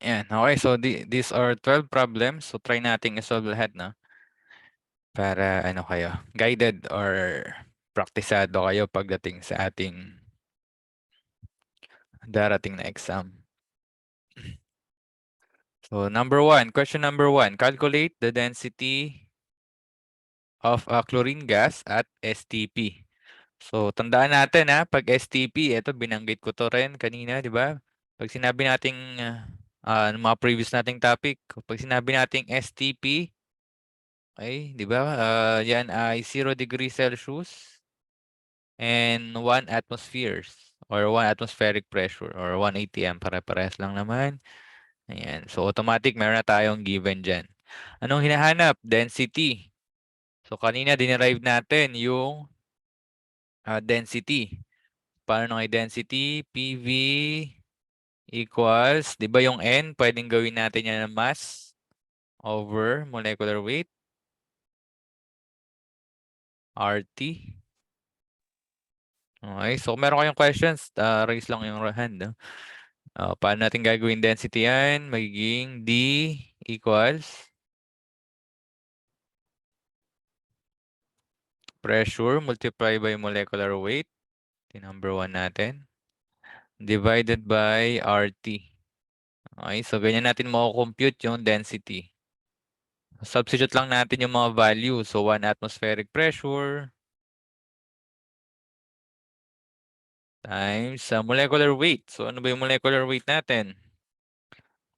Ayan. Okay, so these are 12 problems. So try nating isolve lahat, no? Para ano kayo, guided or praktisado kayo pagdating sa ating darating na exam. So question number 1, calculate the density of a chlorine gas at STP. So tandaan natin pag STP, ito binanggit ko to rin kanina, di ba? Pag sinabi nating mga previous nating topic, pag sinabi nating STP, okay, di ba? Yan ay 0 degrees Celsius and 1 atmospheres or 1 atmospheric pressure or 1 atm. Pare-parehas lang naman. Ayan. So automatic, meron na tayong given dyan. Anong hinahanap? Density. So kanina dinerive natin yung density. Paano ng density? PV equals, di ba yung N, pwedeng gawin natin yan ng mass over molecular weight, RT. Okay, so kung meron kayong questions, raise lang yung hand. No? Paano natin gagawin density yan? Magiging D equals pressure multiplied by molecular weight, number 1 natin, divided by RT. Okay, so ganyan natin mako-compute yung density. Substitute lang natin yung mga value. So 1 atmospheric pressure times molecular weight. So ano ba yung molecular weight natin?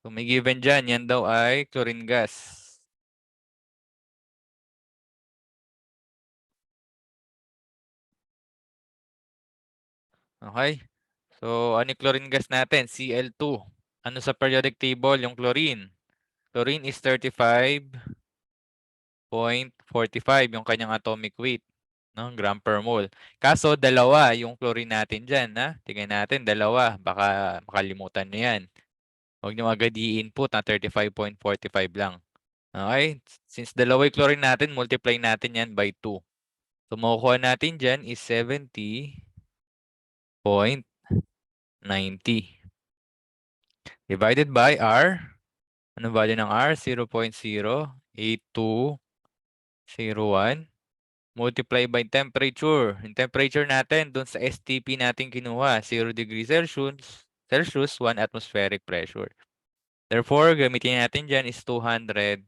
So may given dyan, yan daw ay chlorine gas. Okay? So ano yung chlorine gas natin? Cl2. Ano sa periodic table yung chlorine? Chlorine is 35.45 yung kanyang atomic weight. No? Gram per mole. Kaso dalawa yung chlorine natin dyan. Tingnan natin, dalawa. Baka makalimutan nyo yan. Huwag nyo agad i-input na 35.45 lang. Okay? Since dalawa yung chlorine natin, multiply natin yan by 2. So, makukuha natin dyan is 70.90. Divided by R. Anong value ng R? 0.08201. Multiply by temperature. Yung temperature natin, dun sa STP natin kinuha, 0 degrees Celsius, 1 atmospheric pressure. Therefore, gamitin natin dyan is 273.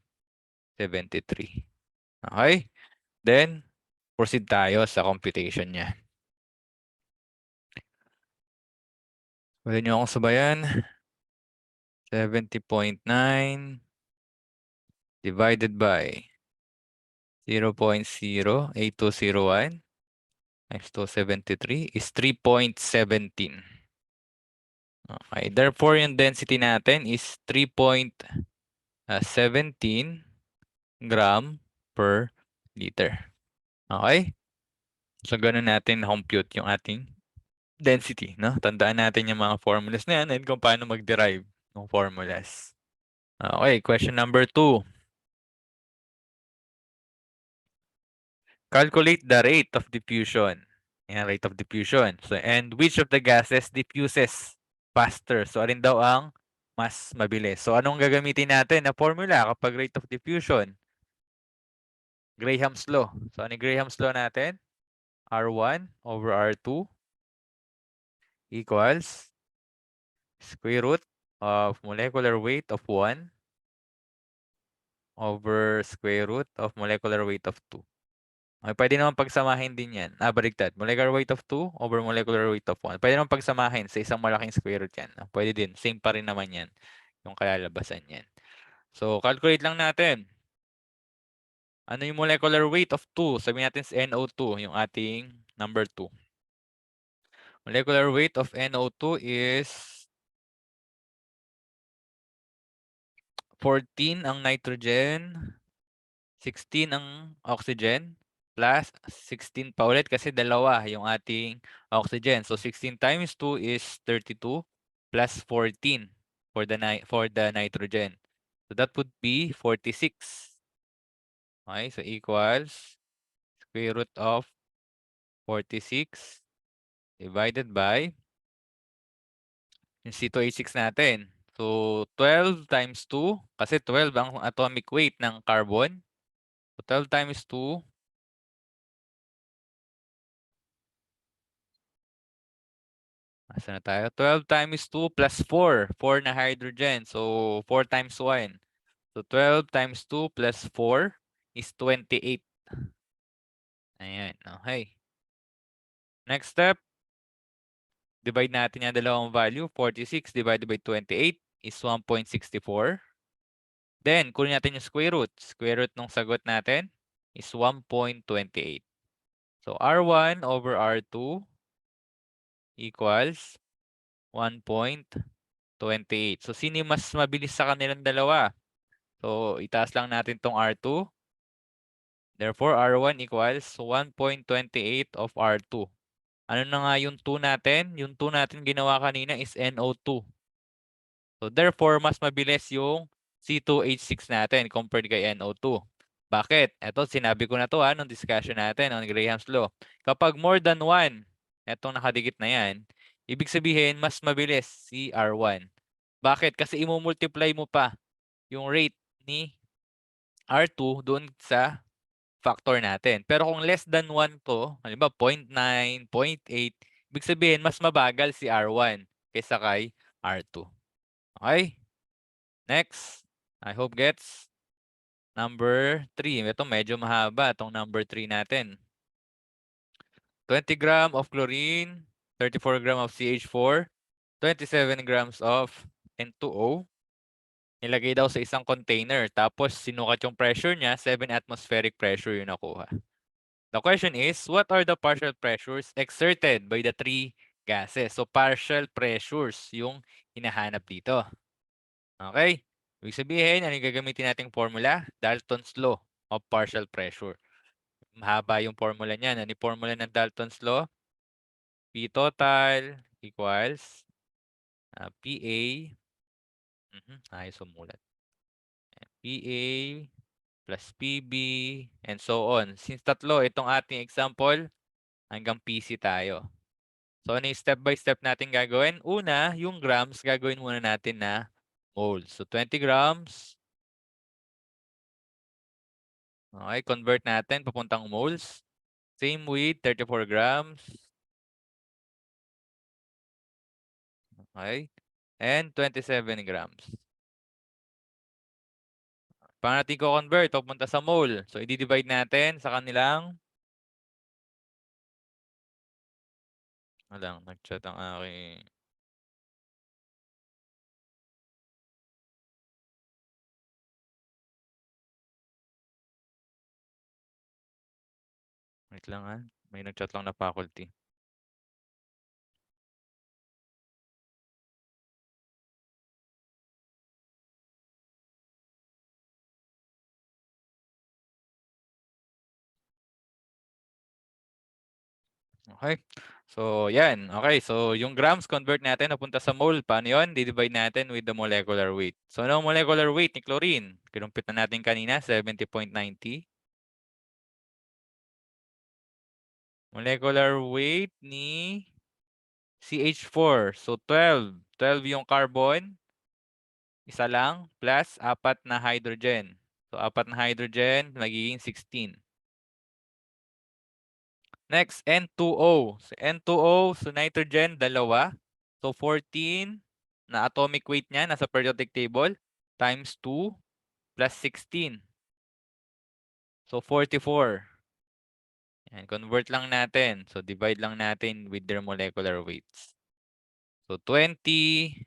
Okay? Then, proceed tayo sa computation niya. Pwede nyo akong sabayan. 70.9 divided by 0.08201 times 273 is 3.17. Okay. Therefore, yung density natin is 3.17 gram per liter. Okay? So, ganun natin compute yung ating density. No? Tandaan natin yung mga formulas na yan and kung paano mag-derive ng formulas. Okay, question number 2. Calculate the rate of diffusion. Yan, rate of diffusion. So, and which of the gases diffuses faster? So, alin daw ang mas mabilis? So, anong gagamitin natin na formula kapag rate of diffusion? Graham's law. So, ano yung Graham's law natin? R1 over R2 equals square root of molecular weight of 1 over square root of molecular weight of 2. Okay, pwede naman pagsamahin din yan. Baligtad. Molecular weight of 2 over molecular weight of 1. Pwede naman pagsamahin sa isang malaking square root yan. Pwede din. Same pa rin naman yan. Yung kalalabasan yan. So, calculate lang natin. Ano yung molecular weight of 2? Sabihin natin sa NO2, yung ating number 2. Molecular weight of NO2 is 14 ang nitrogen, 16 ang oxygen, plus 16 pa ulit kasi dalawa yung ating oxygen. So 16 times 2 is 32 plus 14 for the nitrogen. So that would be 46. Okay, so equals square root of 46 divided by yung C2H6 natin. So So, 12 times 2, kasi 12 ang atomic weight ng carbon. So, 12 times 2, asa na tayo? 12 times 2 plus 4. 4 na hydrogen. So, 4 times 1. So, 12 times 2 plus 4 is 28. Ayan, okay. Next step, divide natin yung dalawang value. 46 divided by 28 is 1.64. Then, kunin natin yung square root. Square root ng sagot natin is 1.28. So, R1 over R2 equals 1.28. So, sino yung mas mabilis sa kanilang dalawa? So, itaas lang natin tong R2. Therefore, R1 equals 1.28 of R2. Ano na nga yung 2 natin? Yung 2 natin ginawa kanina is NO2. So, therefore, mas mabilis yung C2H6 natin compared kay NO2. Bakit? Ito, sinabi ko na to nung discussion natin on Graham's Law. Kapag more than 1, etong nakadikit na yan, ibig sabihin, mas mabilis si R1. Bakit? Kasi imumultiply mo pa yung rate ni R2 doon sa factor natin. Pero kung less than 1 to, halimbawa 0.9, 0.8, ibig sabihin, mas mabagal si R1 kaysa kay R2. Okay? Next, I hope gets number 3. Ito medyo mahaba itong number 3 natin. 20 gram of chlorine, 34 gram of CH4, 27 grams of N2O. Nilagay daw sa isang container. Tapos sinukat yung pressure niya, 7 atmospheric pressure yung nakuha. The question is, what are the partial pressures exerted by the three gases? So partial pressures yung hinahanap dito. Okay? Ibig sabihin, ano yung gagamitin nating formula? Dalton's law of partial pressure. Mahaba yung formula niyan. Ano yung formula ng Dalton's law? P total equals PA. Ayos sumulat. PA plus PB and so on. Since tatlo, itong ating example, hanggang PC tayo. So, ano yung step by step natin gagawin? Una, yung grams, gagawin muna natin na moles. So, 20 grams. Okay, convert natin papuntang moles. Same with 34 grams. Okay. And 27 grams. Paano natin ko-convert? Papunta sa mole. So, i-divide natin sa kanilang... Walang, nag-chat ang aking... Wait lang May nag-chat lang na faculty. Okay. So, yan. Okay. So, yung grams convert natin napunta sa mole. Paano yun? Di-divide natin with the molecular weight. So, ano ang molecular weight ni chlorine? Kinumpit na natin kanina, 70.90. Molecular weight ni CH4. So, 12. 12 yung carbon. Isa lang. Plus, 4 na hydrogen. So, 4 na hydrogen, magiging 16. Next, N2O. So, N2O, so nitrogen, dalawa. So, 14 na atomic weight niya, nasa periodic table, times 2 plus 16. So, 44. And convert lang natin. So, divide lang natin with their molecular weights. So, 20.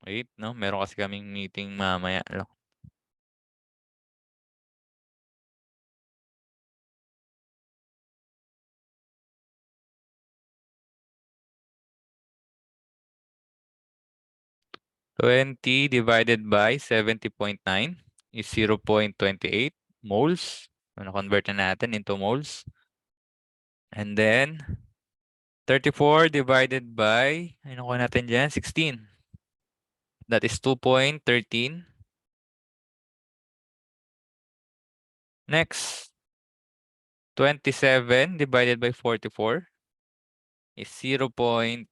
Wait, no? Meron kasi kaming meeting mamaya. 20 divided by 70.9 is 0.28 moles. Convert na natin into moles. And then, 34 divided by, ano ko natin dyan? 16. That is 2.13. Next, 27 divided by 44 is 0.61.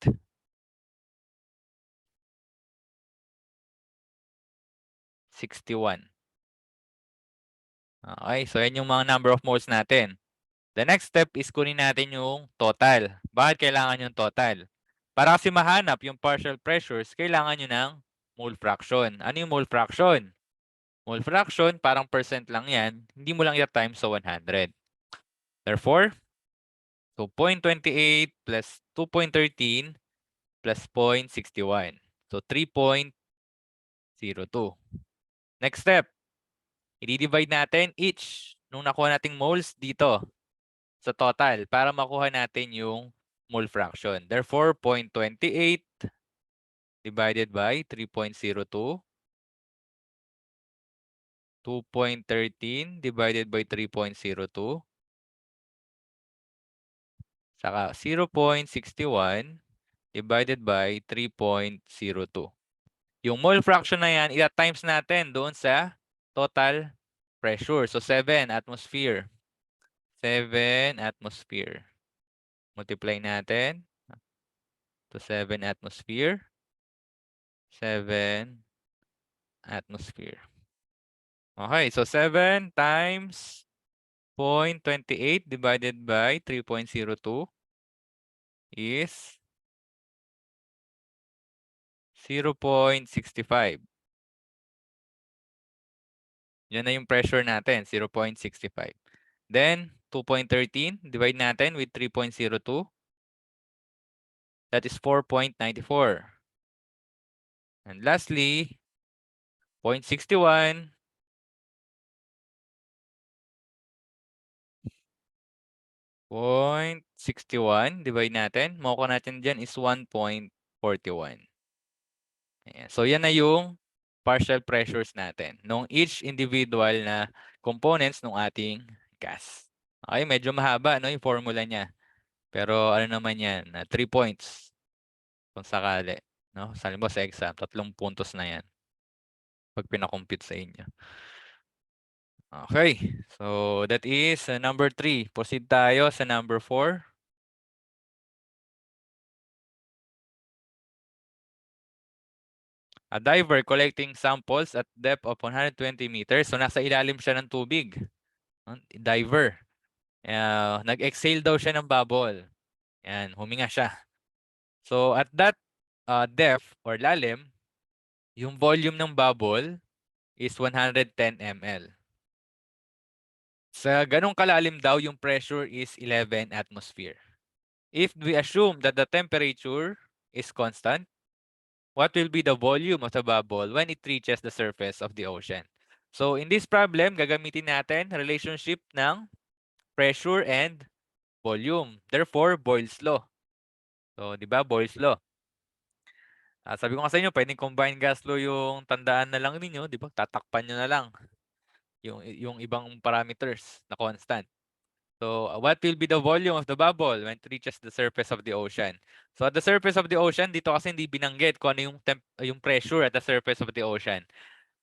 Okay, so yan yung mga number of moles natin. The next step is kunin natin yung total. Bakit kailangan yung total? Para kasi mahanap yung partial pressures, kailangan nyo ng mole fraction. Ano yung mole fraction? Mole fraction, parang percent lang yan. Hindi mo lang i-times sa 100. Therefore, so 0.28 plus 2.13 plus 0.61. So 3.02. Next step, i-divide natin each nung nakuha nating moles dito sa total para makuha natin yung mole fraction. Therefore, 0.28 divided by 3.02, 2.13 divided by 3.02, saka 0.61 divided by 3.02. Yung mole fraction na yan, ita-times natin doon sa total pressure. So 7 atmosphere. 7 atmosphere. Multiply natin to 7 atmosphere. 7 atmosphere. Okay, so 7 times 0.28 divided by 3.02 is 0.65. Yan na yung pressure natin, 0.65. Then, 2.13, divide natin with 3.02. That is 4.94. And lastly, 0.61. 0.61, divide natin. Makuha natin dyan is 1.41. Ayan. So, yan na yung partial pressures natin nung each individual na components ng ating gas. Okay, medyo mahaba no, yung formula niya. Pero ano naman yan, 3 points kung sakali. No? Sabi mo sa exam, 3 puntos na yan pag pinakompute sa inyo. Okay, so that is number 3. Proceed tayo sa number 4. A diver collecting samples at depth of 120 meters. So nasa ilalim siya ng tubig. Diver. Nag-exhale daw siya ng bubble. Yan, huminga siya. So at that depth or lalim, yung volume ng bubble is 110 ml. Sa ganong kalalim daw, yung pressure is 11 atmosphere. If we assume that the temperature is constant, what will be the volume of the bubble when it reaches the surface of the ocean? So in this problem, gagamitin natin relationship ng pressure and volume. Therefore, Boyle's law. So, di ba, Boyle's law. Sabi ko nga sa inyo, pwedeng combined gas law yung tandaan na lang ninyo, di ba? Tatakpan nyo na lang yung ibang parameters na constant. So, what will be the volume of the bubble when it reaches the surface of the ocean? So, at the surface of the ocean, dito kasi hindi binanggit kung ano yung pressure at the surface of the ocean.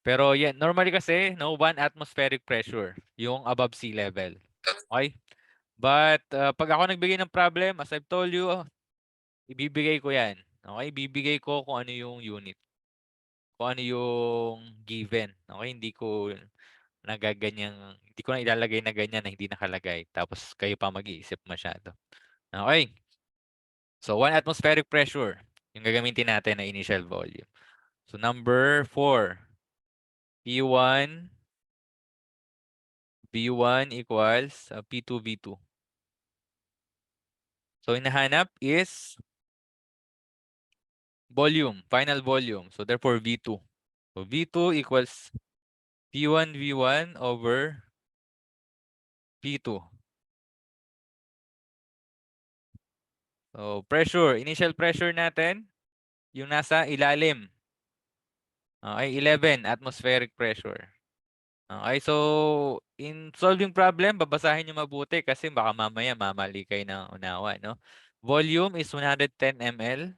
Pero yeah, normally kasi, no, 1 atmospheric pressure, yung above sea level. Okay? But pag ako nagbigay ng problem, as I've told you, ibibigay ko yan. Okay? Ibibigay ko kung ano yung unit. Kung ano yung given. Okay? Hindi ko hindi ko na ilalagay na ganyan na hindi nakalagay. Tapos kayo pa mag-iisip masyado. Okay? So, 1 atmospheric pressure yung gagamitin natin na initial volume. So, number 4. P1 V1 equals P2 V2. So, hinahanap is volume, final volume. So, therefore, V2. So, V2 equals P1 V1 over P2. So, pressure. Initial pressure natin, yung nasa ilalim. Okay, 11 atmospheric pressure. Okay, so in solving problem, babasahin nyo mabuti kasi baka mamaya mamali kayo ng unawa, no? Volume is 110 ml.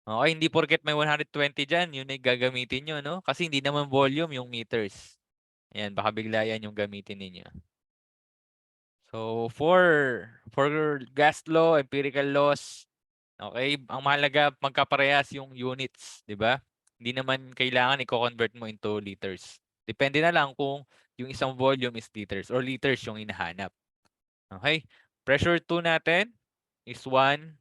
Okay, hindi porket may 120 dyan, yun ay gagamitin nyo, no? Kasi hindi naman volume yung meters. Ayan, baka bigla yan yung gamitin ninyo. So, for gas law, empirical laws, okay, ang mahalaga magkaparehas yung units, 'di ba? Hindi naman kailangan i-convert mo into liters. Depende na lang kung yung isang volume is liters or liters yung hinahanap. Okay? Pressure 2 natin is 1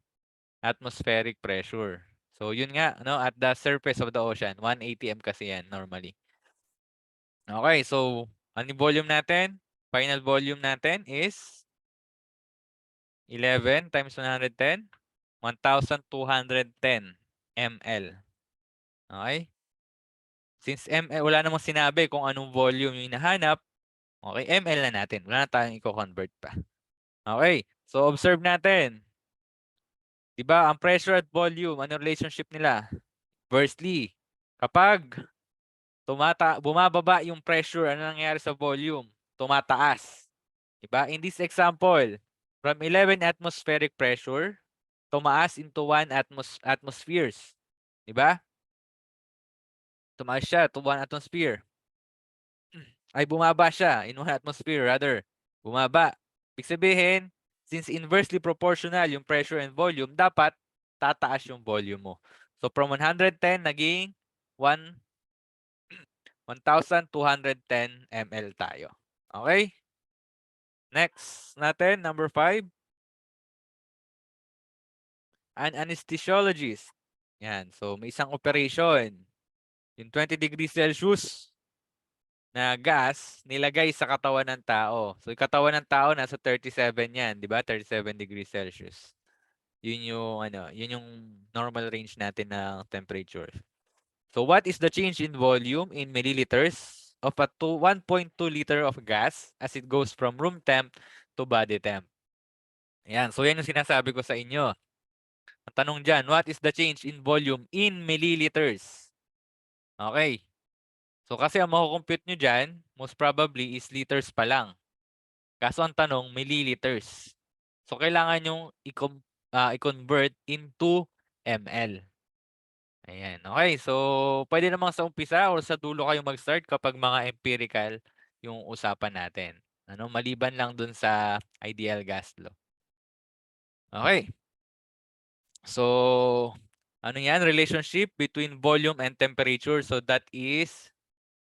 atmospheric pressure. So, yun nga, no, at the surface of the ocean, 1 atm kasi yan normally. Okay, so, ano yung volume natin? Final volume natin is 11 times 110, 1,210 ml. Okay? Since ml, wala namang sinabi kung anong volume yung hinahanap, okay, ml na natin. Wala na tayong i-convert pa. Okay, so observe natin. Diba, ang pressure at volume, ano relationship nila? Inversely, kapag bumababa yung pressure, ano nangyayari sa volume? Tumataas. Diba? In this example, from 11 atmospheric pressure, tumaas into 1 atmospheres. Diba? Tumaas siya to 1 atmosphere. Ay, bumaba siya in 1 atmosphere rather. Bumaba. Ibig sabihin, since inversely proportional yung pressure and volume, dapat tataas yung volume mo. So, from 110 naging 1,210 ml tayo. Okay? Next natin, number 5. An anesthesiologist. Yan. So, may isang operation. Yung 20 degrees Celsius na gas nilagay sa katawan ng tao. So, yung katawan ng tao nasa 37 yan, 'di ba? 37 degrees Celsius. Yun yung normal range natin ng temperature. So, what is the change in volume in milliliters of a 1.2 liter of gas as it goes from room temp to body temp? Ayan. So, yan yung sinasabi ko sa inyo. Ang tanong dyan, what is the change in volume in milliliters? Okay. So, kasi ang makukompute nyo dyan, most probably is liters pa lang. Kaso ang tanong, milliliters. So, kailangan yung i-convert into ml. Ayan. Okay. So, pwede namang sa umpisa or sa dulo kayong mag-start kapag mga empirical yung usapan natin. Ano, maliban lang dun sa ideal gas law. Okay. So, ano yan? Relationship between volume and temperature. So, that is,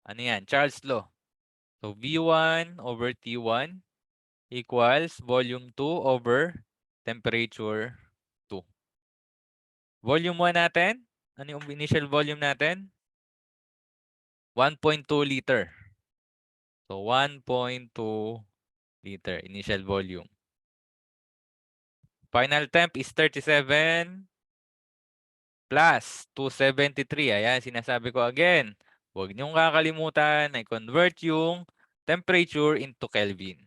ano yan? Charles' law. So, V1 over T1 equals volume 2 over temperature 2. Volume 1 natin, ano yung initial volume natin? 1.2 liter. So, 1.2 liter initial volume. Final temp is 37 plus 273. Ayan, sinasabi ko again. Huwag niyong kakalimutan na i-convert yung temperature into Kelvin.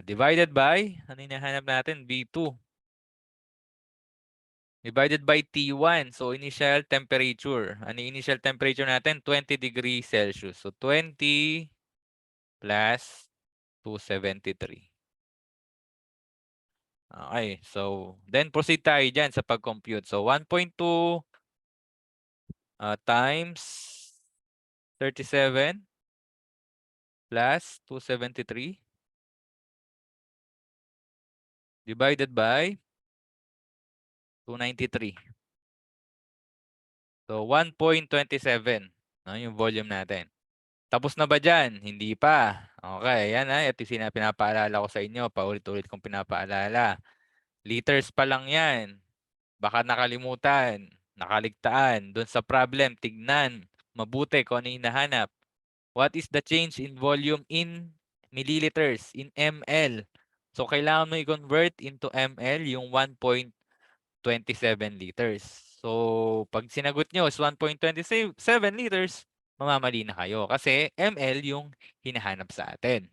Divided by, ano yung nahanap natin? V2. Divided by T1. So, initial temperature. Ano yung initial temperature natin? 20 degrees Celsius. So, 20 plus 273. Okay. So, then proceed tayo dyan sa pag-compute. So, 1.2 times 37 plus 273 divided by 293. So, 1.27. Yung volume natin. Tapos na ba dyan? Hindi pa. Okay, yan ito yung pinapaalala ko sa inyo. Paulit-ulit kong pinapaalala. Liters pa lang yan. Baka nakalimutan, nakaligtaan. Doon sa problem, tignan. Mabuti kung ano hinahanap. What is the change in volume in milliliters, in ml? So, kailangan mo i-convert into ml yung 1.27 liters. So, pag sinagot nyo is 1.27 liters, mamamali na kayo kasi ml yung hinahanap sa atin.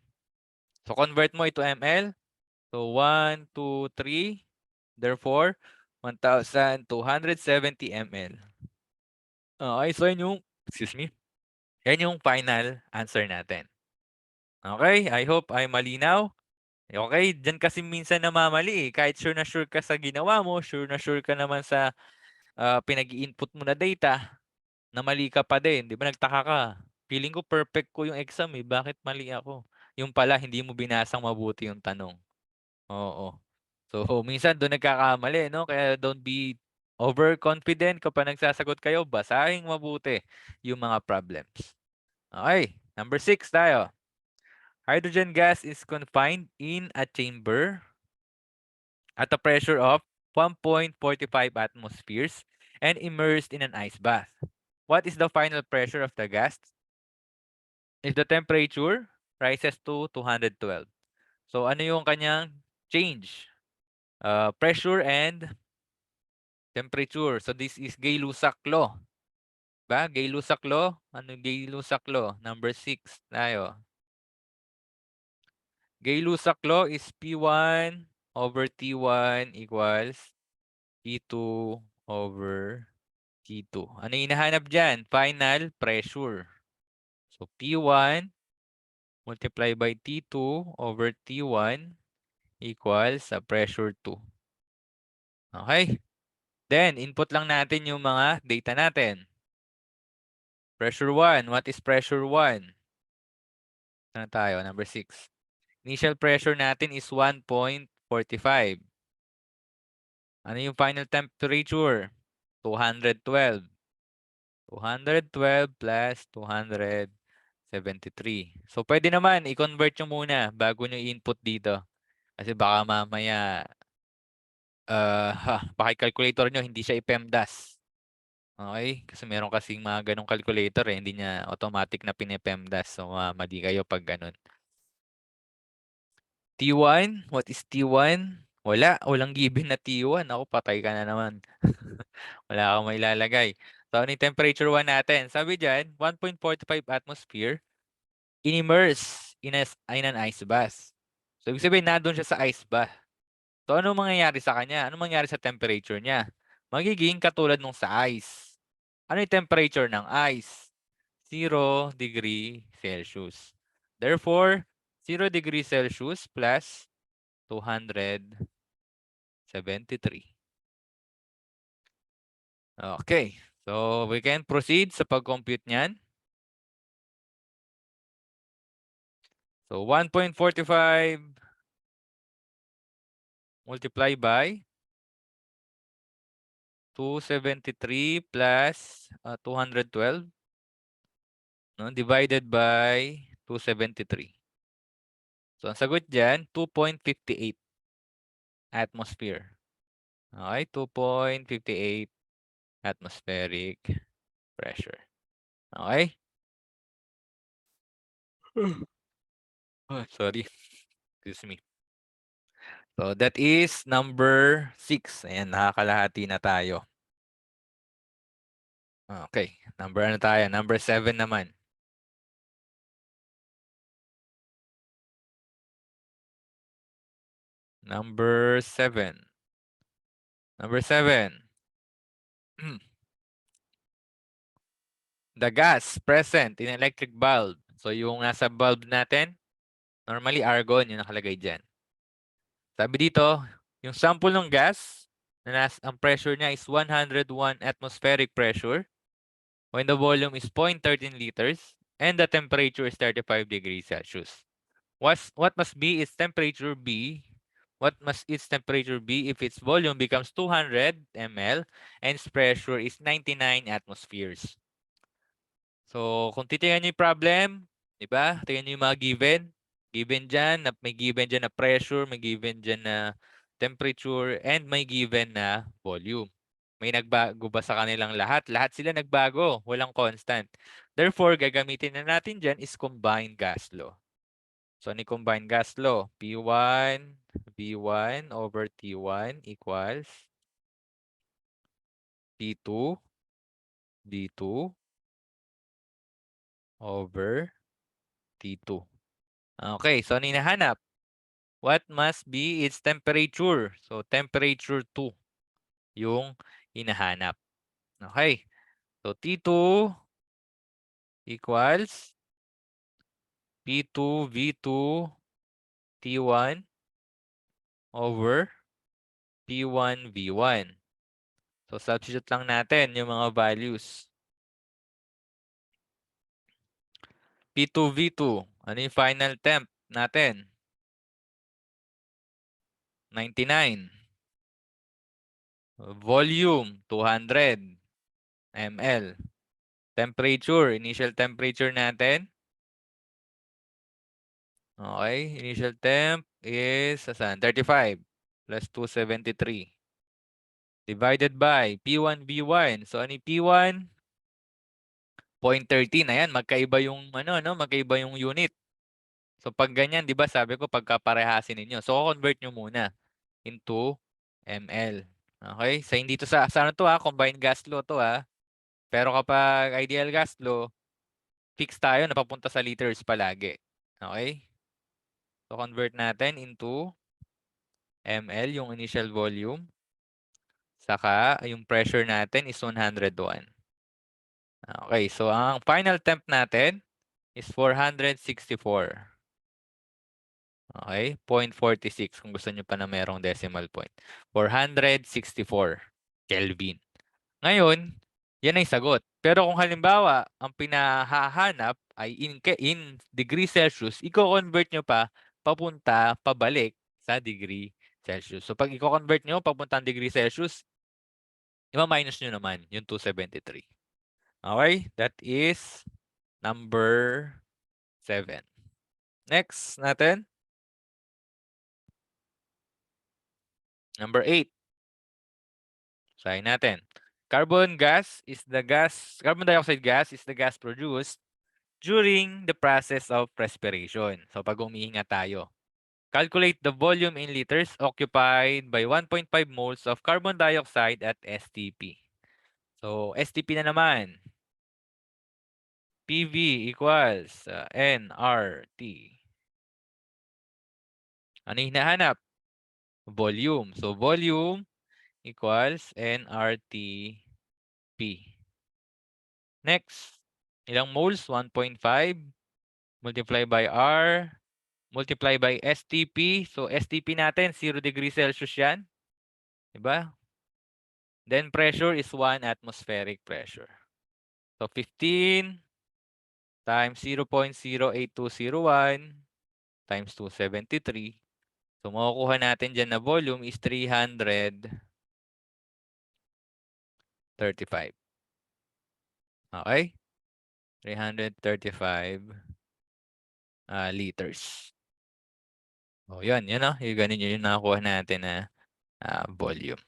So, convert mo ito ml. So, 1, 2, 3. Therefore, 1,270 ml. Okay, so yan yung, excuse me, yan yung final answer natin. Okay, I hope ay malinaw. Okay, dyan kasi minsan namamali eh. Kahit sure ka sa ginawa mo, sure ka naman sa pinag-i-input mo na data, na mali ka pa din. Di ba nagtaka ka? Feeling ko perfect ko yung exam eh. Bakit mali ako? Yung pala, hindi mo binasang mabuti yung tanong. Oo. So, minsan doon nagkakamali, no? Kaya don't be overconfident kapag nagsasagot kayo. Basahin mabuti yung mga problems. Okay, number 6 tayo. Hydrogen gas is confined in a chamber at a pressure of 1.45 atmospheres and immersed in an ice bath. What is the final pressure of the gas if the temperature rises to 212? So, ano yung kanyang change? Pressure and temperature. So, this is Gay-Lussac law. Ba? Gay-Lussac law? Ano Gay-Lussac law? Number 6 tayo. Gay-Lussac law is P1 over T1 equals P2 over T2. Ano yung hinahanap dyan? Final pressure. So, P1 multiply by T2 over T1 equals sa pressure 2. Okay? Then, input lang natin yung mga data natin. Pressure 1. What is pressure 1? Ano tayo? Number 6. Initial pressure natin is 1.45. Ano yung final temperature? 212. 212 plus 273. So, pwede naman, i-convert nyo muna bago nyo i-input dito. Kasi baka mamaya, baka yung calculator nyo, hindi siya i-PEMDAS. Okay? Kasi meron kasing mga ganong calculator eh. Hindi niya automatic na pine-PEMDAS. So, mali kayo pag ganun. T1? What is T1? Wala. Walang given na T1. Ako, patay ka na naman. Wala kang mailalagay. So, ano yung temperature 1 natin? Sabi dyan, 1.45 atmosphere in-immerse in an ice bath. So, ibig sabihin, nandun siya sa ice bath. So, ano mangyayari sa kanya? Ano mangyayari sa temperature niya? Magiging katulad nung sa ice. Ano yung temperature ng ice? 0 degree Celsius. Therefore, 0 degree Celsius plus 273. Okay. So, we can proceed sa pag-compute niyan. So, 1.45 multiply by 273 plus 212, no? Divided by 273. So, ang sagot dyan, 2.58 atmosphere. Okay, 2.58 atmospheric pressure. Okay? Sorry. Excuse me. So, that is number 6. Ayan, nakakalahati na tayo. Okay. Number ano tayo? Number 7 naman. Number 7. Number 7. The gas present in electric bulb. So, yung nasa bulb natin, normally argon yung nakalagay dyan. Sabi dito, yung sample ng gas, ang pressure niya is 101 atmospheric pressure when the volume is 0.13 liters and the temperature is 35 degrees Celsius. What must be its temperature be? What must its temperature be if its volume becomes 200 ml and its pressure is 99 atmospheres? So, kung titingnan niyo yung problem, di ba? Tingnan niyo yung mga given. Given dyan, may given dyan na pressure, may given dyan na temperature, and may given na volume. May nagbago ba sa kanilang lahat? Lahat sila nagbago. Walang constant. Therefore, gagamitin na natin dyan is combined gas law. So, ano yung combined gas law? P1, V1 over T1 equals P2, D2 over T2. Okay, so ano hinahanap? What must be its temperature? So, temperature 2 yung hinahanap. Okay. So, T2 equals P2 V2 T1 over P1 V1. So, substitute lang natin yung mga values. P2 V2. Ano yung final temp natin. 99. Volume, 200 ml. Temperature, initial temperature natin. Okay, initial temp is, saan? 35 plus 273. Divided by P1, V1. So, ano yung P1? 0.13. Ayan, magkaiba yung, magkaiba yung unit. So, pag ganyan, di ba, sabi ko, pagkaparehasin ninyo. So, convert nyo muna into ml. Okay? So, hindi to sa ano to ha? Combined gas law to ha? Pero kapag ideal gas law, fix tayo, napapunta sa liters palagi. Okay? So, convert natin into ml, yung initial volume. Saka, yung pressure natin is 101. Okay, so ang final temp natin is 464. Okay, 0.46 kung gusto nyo pa na merong decimal point. 464 Kelvin. Ngayon, yan ay sagot. Pero kung halimbawa, ang pinahahanap ay in degree Celsius, i-convert nyo pa papunta, pabalik sa degree Celsius. So pag i-convert nyo papunta ang degree Celsius, ima-minus nyo naman yung 273. Okay, that is number 7. Next natin. Number 8. Sayin natin. Carbon dioxide gas is the gas produced during the process of respiration. So pag umihinga tayo. Calculate the volume in liters occupied by 1.5 moles of carbon dioxide at STP. So STP na naman. PV equals nRT. Ano yung hinahanap? Volume. So volume equals nRT/P. Next, ilang moles? 1.5 multiply by R multiply by STP. So STP natin 0 degrees Celsius yan. Diba? Then pressure is 1 atmospheric pressure. So 15 times 0.08201 times 273. So makukuha natin dyan na volume is 335. Okay? 335 liters. O yun, yung ganun yung nakakuha natin na volume.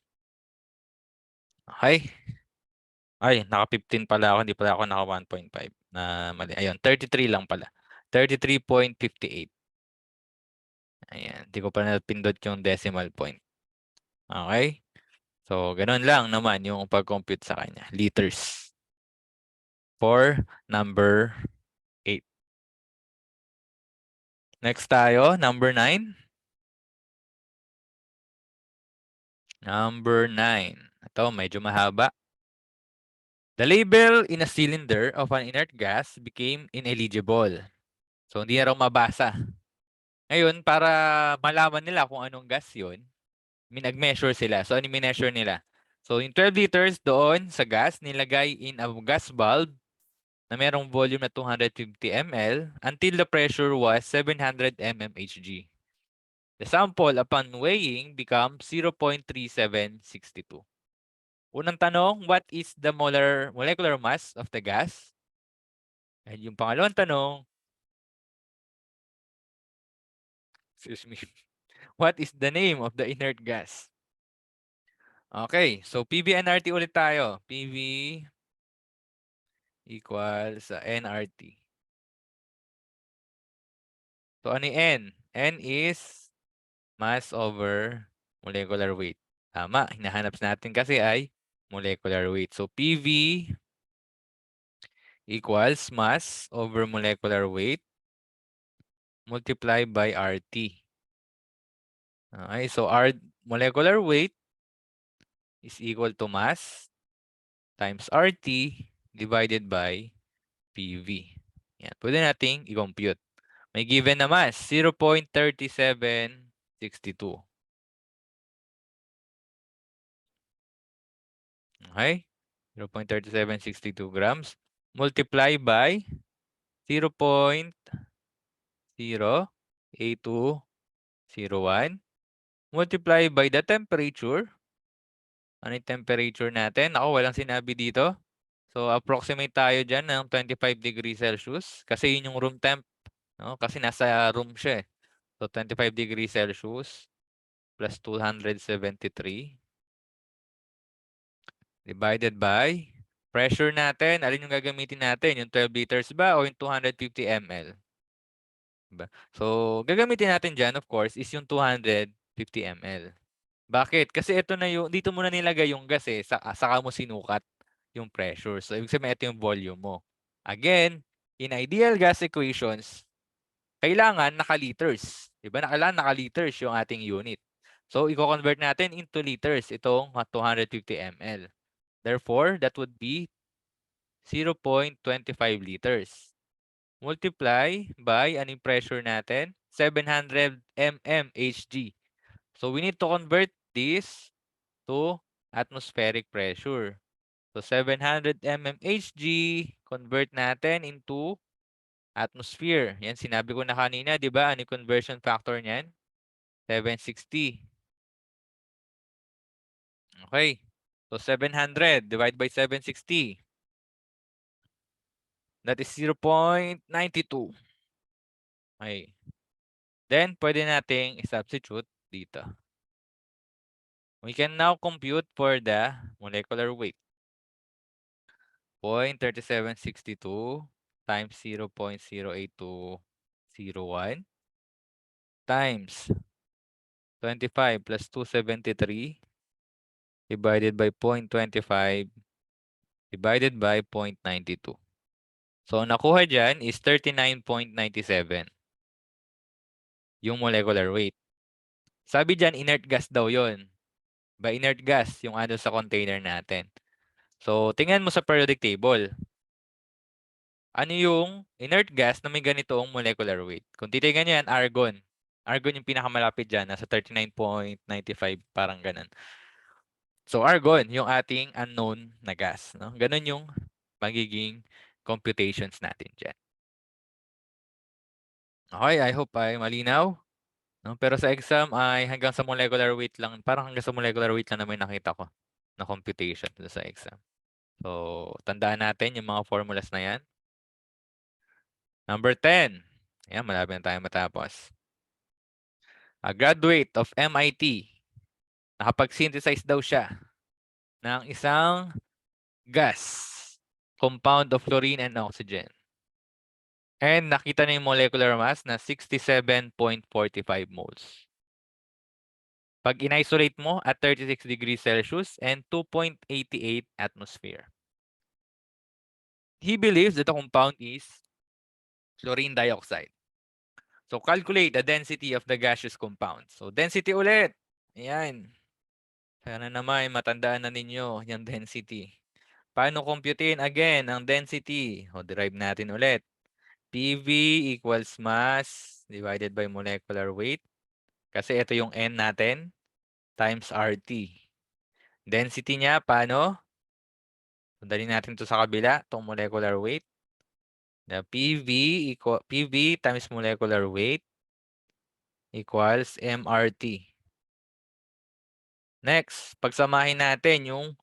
Okay? Ay, naka-15 pala ako, hindi pala ako naka 1.5 na mali. Ayun, 33 lang pala. 33.58. Ayan, hindi ko pa napindot yung decimal point. Okay? So, ganun lang naman yung pag-compute sa kanya. Liters. For number 8. Next tayo, number 9. Number 9. Ito, medyo mahaba. The label in a cylinder of an inert gas became ineligible. So, hindi na raw mabasa. Ngayon, para malaman nila kung anong gas yun, nag-measure sila. So, ano measure nila? So, yung 12 liters doon sa gas, nilagay in a gas bulb na merong volume na 250 ml until the pressure was 700 mmHg. The sample upon weighing becomes 0.3762. Unang tanong, what is the molecular mass of the gas? And yung pangalawang tanong, excuse me, what is the name of the inert gas? Okay, so PV NRT ulit tayo. PV equals nRT. So ano yung N? N is mass over molecular weight. Tama, hinahanap natin kasi ay molecular weight. So PV equals mass over molecular weight multiplied by RT. Okay, so molecular weight is equal to mass times RT divided by PV. Yan, pwede nating i-compute. May given na mass, 0.3762. Okay? 0.3762 grams. Multiply by 0.082. A201 multiply by the temperature. Ano yung temperature natin? Ako, walang sinabi dito. So, approximate tayo dyan ng 25 degrees Celsius kasi yun yung room temp. No? Kasi nasa room siya eh. So, 25 degrees Celsius plus 273 divided by pressure natin. Alin yung gagamitin natin? Yung 12 liters ba o yung 250 ml? Diba? So, gagamitin natin dyan, of course, is yung 250 ml. Bakit? Kasi ito na yung, dito mo na nilagay yung gas eh, saka mo sinukat yung pressure. So, ibig sabihin, ito yung volume mo. Again, in ideal gas equations, kailangan naka-liters. Diba? Kailangan naka-liters yung ating unit. So, i-convert natin into liters itong 250 ml. Therefore, that would be 0.25 liters. Multiply by, anong pressure natin? 700 mmHg. So, we need to convert this to atmospheric pressure. So, 700 mmHg, convert natin into atmosphere. Yan, sinabi ko na kanina, di ba? Ano yung conversion factor niyan? 760. Okay. So, 700 divided by 760. That is 0.92. Okay. Then, pwede nating i-substitute dito. We can now compute for the molecular weight. 0.3762 times 0.08201 times 25 plus 273 divided by 0.25 divided by 0.92. So, nakuha dyan is 39.97 yung molecular weight. Sabi dyan, inert gas daw yon. Ba, inert gas yung ano sa container natin. So, tingnan mo sa periodic table. Ano yung inert gas na may ganitong molecular weight? Kung titignan nyo yan, argon. Argon yung pinakamalapit dyan, nasa 39.95, parang ganun. So, argon, yung ating unknown na gas. No? Ganun yung magiging computations natin dyan. Okay, I hope ay malinaw. No? Pero sa exam ay hanggang sa molecular weight lang, parang hanggang sa molecular weight lang naman nakita ko na computation sa exam. So, tandaan natin yung mga formulas na yan. Number 10. Ayan, malapit na tayo matapos. A graduate of MIT, nakapag-synthesize daw siya ng isang gas, compound of fluorine and oxygen. And nakita na yung molecular mass na 67.45 moles. Pag in-isolate mo at 36 degrees Celsius and 2.88 atmosphere. He believes that the compound is fluorine dioxide. So, calculate the density of the gaseous compound. So, density ulit. Ayan. Sana naman matandaan na ninyo yung density. Paano computein again ang density? O, derive natin ulit. PV equals mass divided by molecular weight. Kasi ito yung N natin times RT. Density niya, paano? Dali natin to sa kabila, itong molecular weight. The PV times molecular weight equals MRT. Next, pagsamahin natin yung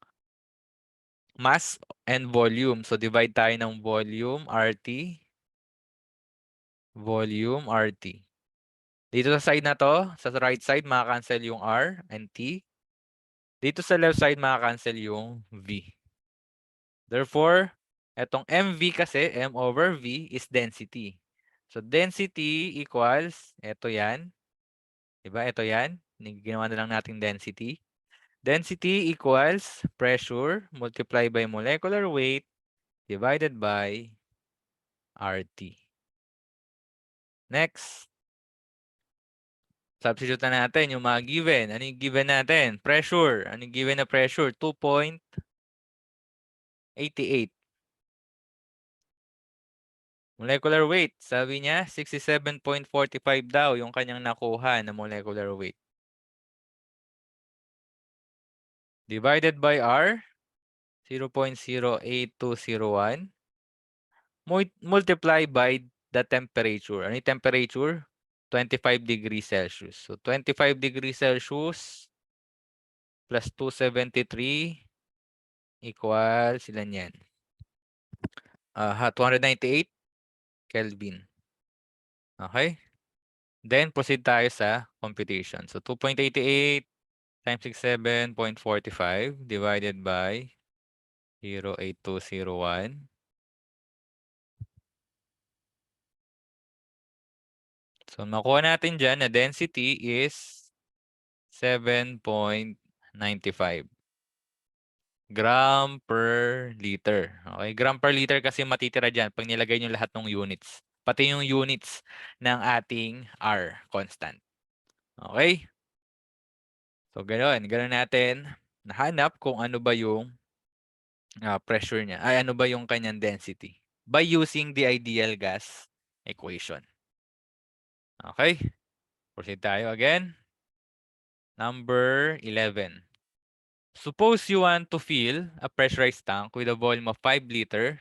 mass and volume. So, divide tayo ng volume, RT. Volume, RT. Dito sa side na to, sa right side, makakancel yung R and T. Dito sa left side, makakancel yung V. Therefore, etong MV kasi, M over V, is density. So, density equals, eto yan. Diba? Ito yan. Ginawa na lang natin density. Density equals pressure multiplied by molecular weight divided by RT. Next. Substitute na natin yung mga given. Ano yung given natin? Pressure. Ano yung given na pressure? 2.88. Molecular weight. Sabi niya, 67.45 daw yung kanyang nakuha na molecular weight. Divided by R, 0.08201. Multiply by the temperature. Ano yung temperature? 25 degrees Celsius. So 25 degrees Celsius plus 273 equals ilan yan? 298 Kelvin. Okay? Then, proceed tayo sa computation. So, 2.88 times 67.45 divided by 0.8201. So, makuha natin dyan na density is 7.95 gram per liter. Okay? Gram per liter kasi matitira dyan pag nilagay nyo lahat ng units. Pati yung units ng ating R constant. Okay? So, ganoon. Ganoon natin nahanap kung ano ba yung pressure niya. Ay, ano ba yung kanyang density? By using the ideal gas equation. Okay? Proceed tayo again. Number 11. Suppose you want to fill a pressurized tank with a volume of 5 liter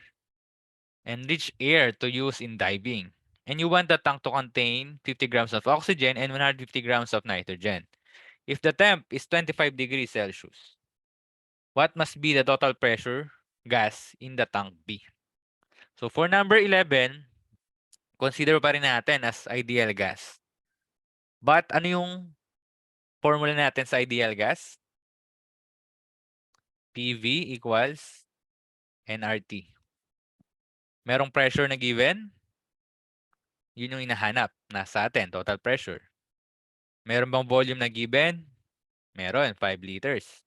and rich air to use in diving. And you want the tank to contain 50 grams of oxygen and 150 grams of nitrogen. If the temp is 25 degrees Celsius, what must be the total pressure gas in the tank B? So for number 11, consider pa rin natin as ideal gas. But ano yung formula natin sa ideal gas? PV equals nRT. Merong pressure na given? Yun yung hinahanap. Nasa atin, total pressure. Meron bang volume na given? Meron, 5 liters.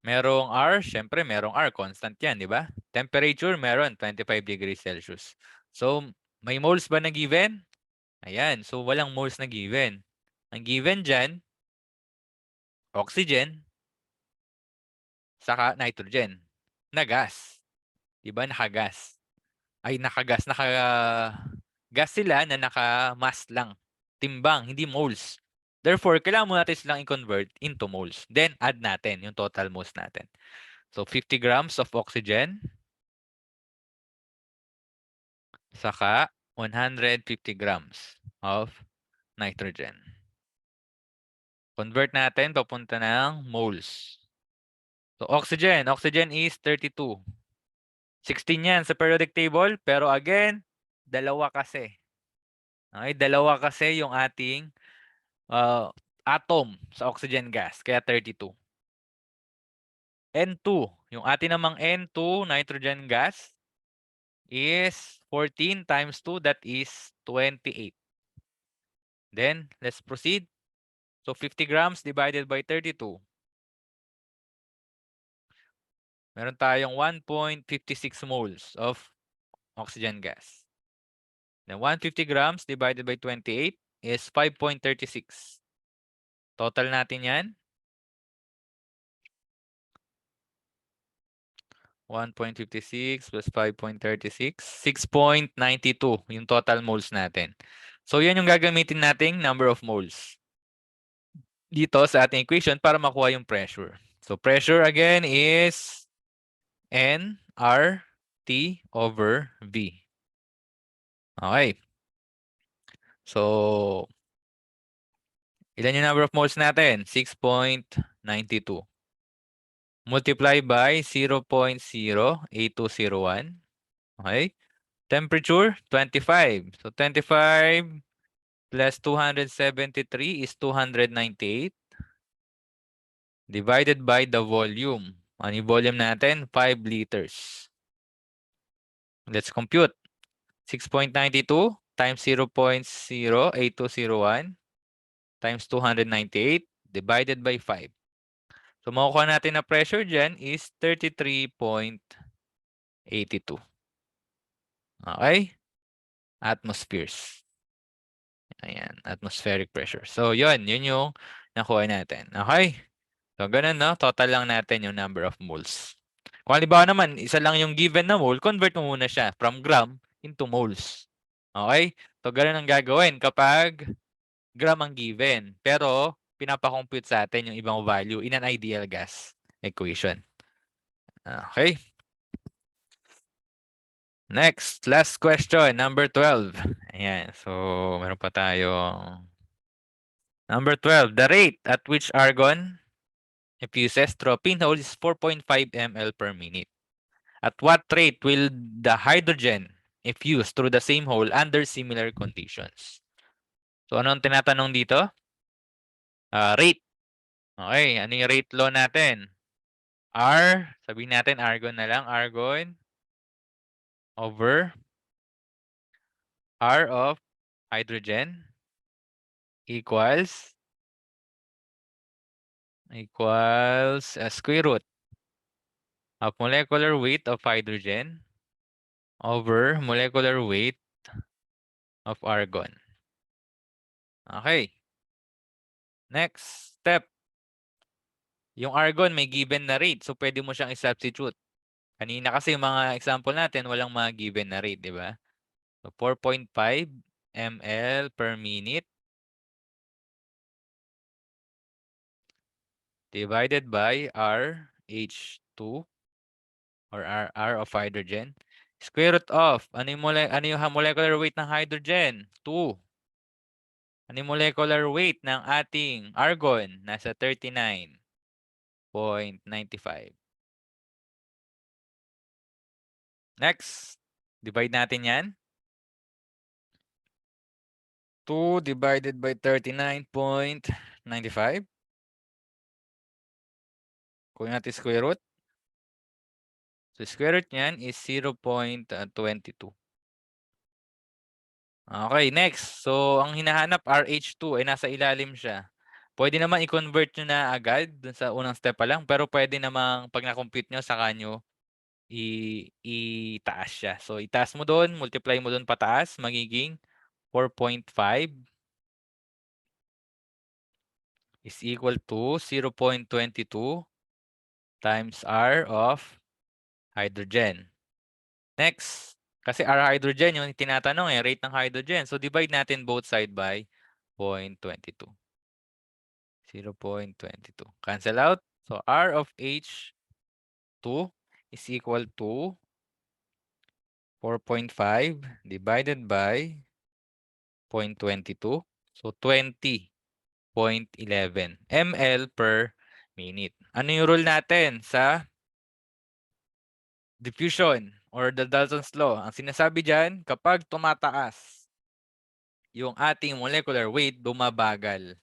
Merong R, syempre merong R, constant yan, di ba? Temperature, meron, 25 degrees Celsius. So, may moles ba na given? Ayan, so walang moles na given. Ang given dyan, oxygen, saka nitrogen, na gas. Di ba, nakagas? Ay, nakagas, gas sila na naka-mass lang. Timbang, hindi moles. Therefore, kailangan mo natin silang i-convert into moles. Then, add natin yung total moles natin. So, 50 grams of oxygen. Saka, 150 grams of nitrogen. Convert natin papunta ng moles. So, oxygen. Oxygen is 32. 16 yan sa periodic table. Pero again, dalawa kasi. Okay, dalawa kasi yung ating atom sa oxygen gas, kaya 32. N2, yung atin namang N2 nitrogen gas is 14 times 2, that is 28. Then, let's proceed. So, 50 grams divided by 32. Meron tayong 1.56 moles of oxygen gas. Then, 150 grams divided by 28 is 5.36. Total natin yan, 1.56 plus 5.36, 6.92 yung total moles natin. So, yan yung gagamitin nating number of moles dito sa ating equation para makuha yung pressure. So, pressure again is nRT over V. Okay. So, ilan yung number of moles natin? 6.92. Multiply by 0.08201. Okay. Temperature, 25. So, 25 plus 273 is 298. Divided by the volume. Ano yung volume natin? 5 liters. Let's compute. 6.92 times 0.08201 times 298 divided by 5. So, makukuha natin na pressure dyan is 33.82. Okay? Atmospheres. Ayan, atmospheric pressure. So, yun yung nakuha natin. Okay? So, ganun, no? Total lang natin yung number of moles. Kung halimbawa naman, isa lang yung given na mole, convert mo muna siya from gram into moles. Okay? So, ganun ang gagawin kapag gram ang given. Pero, pinapakompute sa atin yung ibang value in an ideal gas equation. Okay? Next, last question, number 12. Ayan, so meron pa tayong number 12. The rate at which argon effuses through a pinhole is 4.5 ml per minute. At what rate will the hydrogen effuse through the same hole under similar conditions? So ano ang tinatanong dito? Rate. Okay, ano yung rate law natin? R, sabihin natin argon na lang, argon over R of hydrogen equals square root of molecular weight of hydrogen over molecular weight of argon. Okay. Next step. Yung argon may given na rate, so pwede mo siyang i-substitute. Kanina kasi yung mga example natin, walang mga given na rate, di ba? So 4.5 ml per minute divided by RH2 or R of hydrogen. Square root of, ano yung molecular weight ng hydrogen? 2. Ano yung molecular weight ng ating argon? Nasa 39.95. Next, divide natin yan. 2 divided by 39.95. Kung natin square root. So, square root niyan is 0.22. Okay, next. So, ang hinahanap RH2 ay nasa ilalim siya. Pwede naman i-convert nyo na agad dun sa unang step pa lang, pero pwede namang pag na-compute nyo, saka nyo itaas siya. So, itaas mo doon, multiply mo doon pataas, magiging 4.5 is equal to 0.22 times R of hydrogen. Next, kasi R hydrogen yung tinatanong rate ng hydrogen. So, divide natin both side by 0.22. 0.22. Cancel out. So, R of H2 is equal to 4.5 divided by 0.22. So, 20.11 ml per minute. Ano yung rule natin sa diffusion or the Dalton's law? Ang sinasabi dyan, kapag tumataas yung ating molecular weight, bumabagal.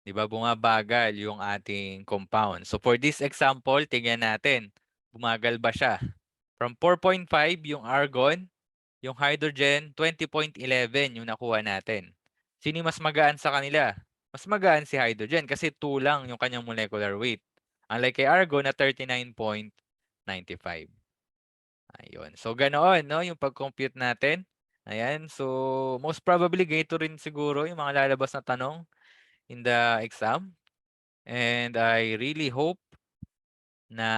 Di ba? Bumabagal yung ating compound. So, for this example, tingnan natin. Bumagal ba siya? From 4.5 yung argon, yung hydrogen, 20.11 yung nakuha natin. Sino mas magaan sa kanila? Mas magaan si hydrogen kasi 2 lang yung kanyang molecular weight. Unlike kay argon na 39.95. Ayun. So, ganoon, no? Yung pag-compute natin. Ayan. So, most probably, ganito rin siguro yung mga lalabas na tanong in the exam. And I really hope na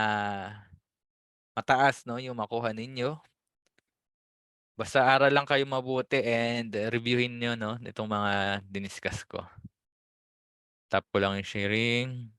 mataas, no, yung makuha ninyo. Basta aral lang kayo mabuti and reviewin nyo, no, itong mga diniscuss ko. Tap ko lang yung sharing.